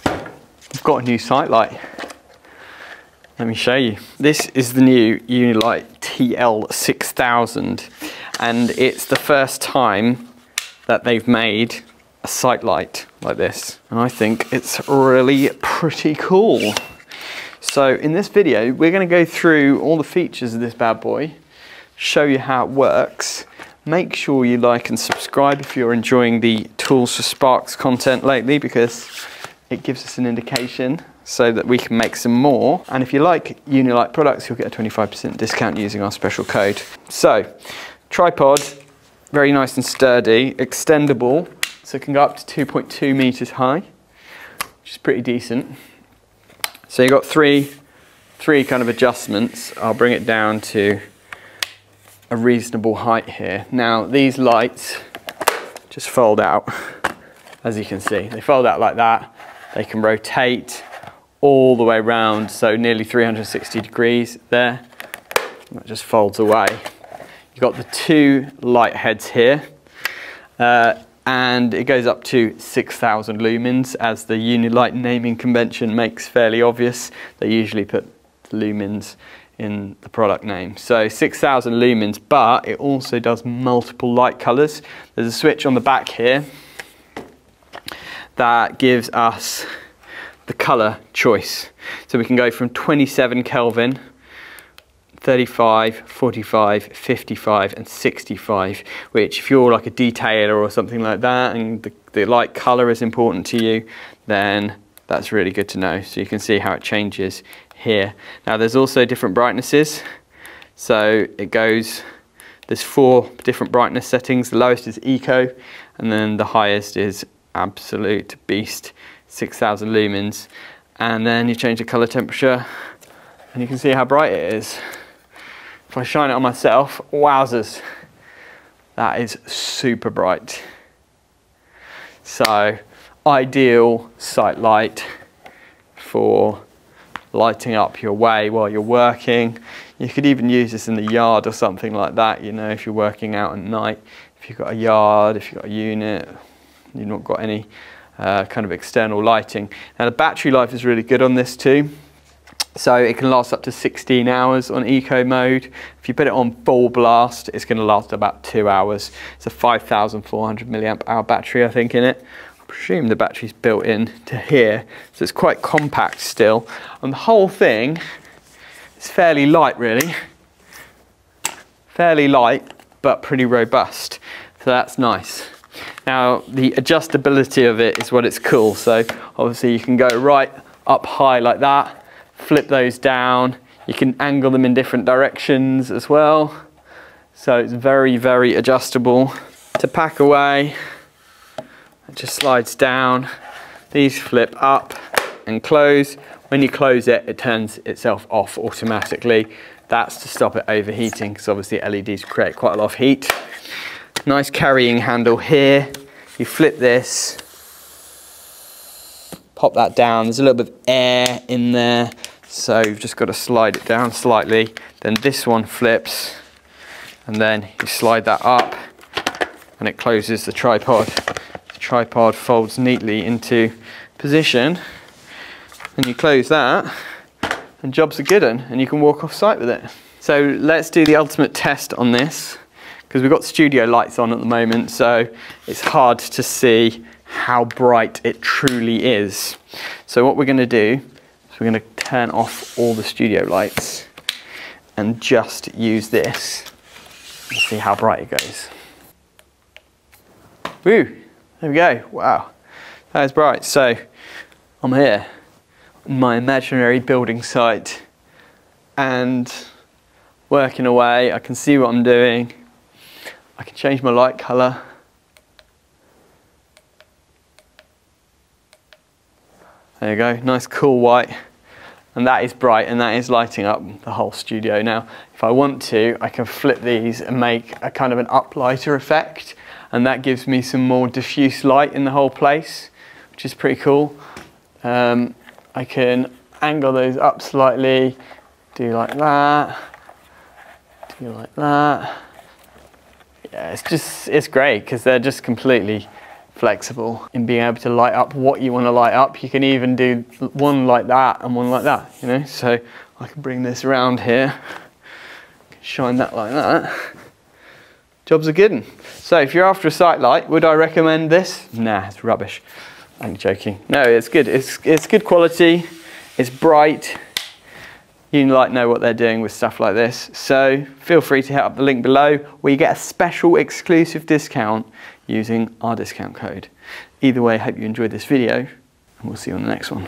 I've got a new sight light. Let me show you. This is the new Unilite TL-6000, and it's the first time that they've made a sight light like this, and I think it's really pretty cool. So in this video we're going to go through all the features of this bad boy, show you how it works. Make sure you like and subscribe if you're enjoying the Tools for Sparks content lately, because it gives us an indication so that we can make some more. And if you like Unilite products, you'll get a 25% discount using our special code. So, tripod, very nice and sturdy, extendable, so it can go up to 2.2 meters high, which is pretty decent. So you've got three kind of adjustments. I'll bring it down to a reasonable height here. Now these lights just fold out, as you can see. They fold out like that. They can rotate all the way around, so nearly 360 degrees there. That just folds away. You've got the two light heads here, and it goes up to 6,000 lumens, as the Unilite naming convention makes fairly obvious. They usually put lumens in the product name. So 6,000 lumens, but it also does multiple light colors. There's a switch on the back here that gives us the color choice. So we can go from 27 Kelvin, 35, 45, 55 and 65, which if you're like a detailer or something like that and the light color is important to you, then that's really good to know. So you can see how it changes here. Now there's also different brightnesses. So it goes, there's 4 different brightness settings. The lowest is eco, and then the highest is absolute beast, 6,000 lumens. And then you change the color temperature and you can see how bright it is. If I shine it on myself, wowzers, that is super bright. So ideal sight light for lighting up your way while you're working. You could even use this in the yard or something like that, you know, if you're working out at night. If you've got a yard, if you've got a unit, you've not got any kind of external lighting. Now the battery life is really good on this too. So it can last up to 16 hours on eco mode. If you put it on full blast, it's going to last about 2 hours. It's a 5,400 milliamp hour battery, I think, in it. I presume the battery's built in to here, so it's quite compact still. And the whole thing is fairly light, really. Fairly light, but pretty robust. So that's nice. Now the adjustability of it is what it's cool. So obviously you can go right up high like that, flip those down. You can angle them in different directions as well. So it's very, very adjustable. To pack away, it just slides down. These flip up and close. When you close it, it turns itself off automatically. That's to stop it overheating, because obviously LEDs create quite a lot of heat. Nice carrying handle here. You flip this, pop that down. There's a little bit of air in there, so you've just got to slide it down slightly. Then this one flips, and then you slide that up, and it closes the tripod. The tripod folds neatly into position, and you close that, and job's a good one, and you can walk off site with it. So let's do the ultimate test on this, because we've got studio lights on at the moment, so it's hard to see how bright it truly is. So what we're going to do is we're going to turn off all the studio lights and just use this and see how bright it goes. Woo! There we go. Wow, that is bright. So I'm here on my imaginary building site and working away. I can see what I'm doing. I can change my light colour. There you go, nice cool white. And that is bright, and that is lighting up the whole studio. Now, if I want to, I can flip these and make a kind of an uplighter effect, and that gives me some more diffuse light in the whole place, which is pretty cool. I can angle those up slightly, do like that, do like that. Yeah, it's great because they're just completely flexible in being able to light up what you want to light up. You can even do one like that and one like that, you know. So I can bring this around here, shine that like that. Job's a good one. So if you're after a site light, would I recommend this? Nah, it's rubbish. I'm joking. No, it's good. It's good quality. It's bright. Unilite know what they're doing with stuff like this. So feel free to hit up the link below where you get a special exclusive discount using our discount code. Either way, I hope you enjoyed this video and we'll see you on the next one.